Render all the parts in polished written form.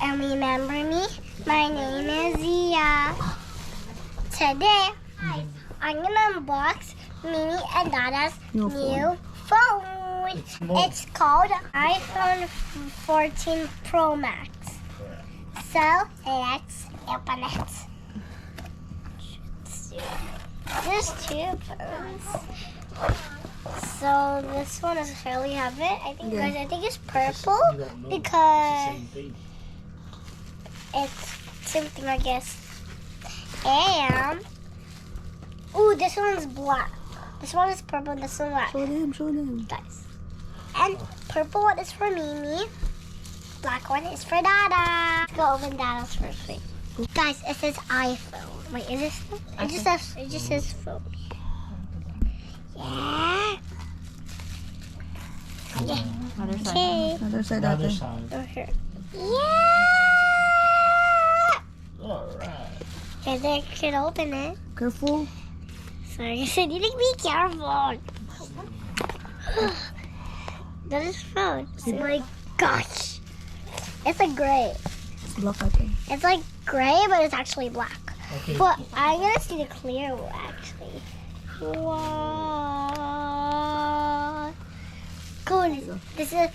and remember me. My name is Zia. Today, I'm gonna unbox Mimi and Dada's new phone. It's called iPhone 14 Pro Max. So let's open it. There's two phones. So this one is fairly heavy. I think guys, I think it's purple because it's something, I guess. And ooh, this one's black. This one is purple. This one's black. Show them. Guys, and purple one is for Mimi. Black one is for Dada. Let's go open Dada's first. Wait. Guys, it says iPhone. Wait, is this? It just says phone. Yeah. Yeah. Other side. Okay. Other side. Other Ate. side. Okay. Yeah. Alright. Okay, they can open it. Careful. Sorry, I said you need to be careful. That is phone. Oh my gosh. It's like gray. It's black, ate. It's like gray, but it's actually black. Okay. But I'm gonna see the clear one actually. Wow. Cool. This is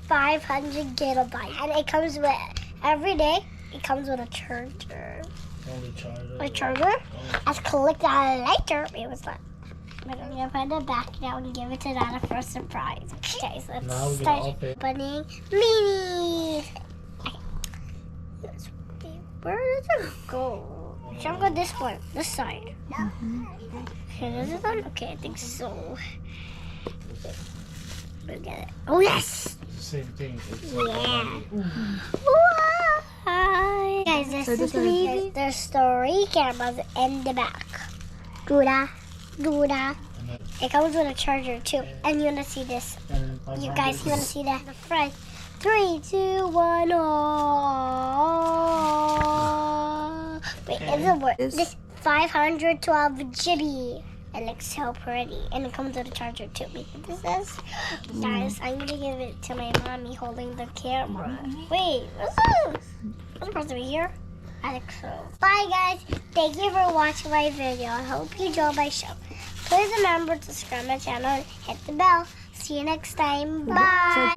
500 gigabytes, and it comes with every day. It comes with a charger. Only charger. A charger. Let's collect a lighter. It was not. But I'm gonna put it back now and give it to Dada for a surprise. Okay, so let's Now we're start gonna open. opening Mini. Okay. Where does it go? Should I go this one? This side. Okay, this is one? Okay, I think so. Look at it. Oh, yes! It's the same thing. It's Yeah. Hi. Guys, this is Mimi. There's three cameras in the back. Duda. It comes with a charger too. And you wanna see this? You guys, you wanna see that? The front. 3, 2, 1, oh. Wait, it's a word. This 512 GB. It looks so pretty. And it comes with a charger too. Wait, what this is? Guys, I'm gonna give it to my mommy holding the camera. Wait, what's this? What's supposed to be here? I think so. Bye guys. Thank you for watching my video. I hope you enjoyed my show. Please remember to subscribe my channel and hit the bell. See you next time. Bye.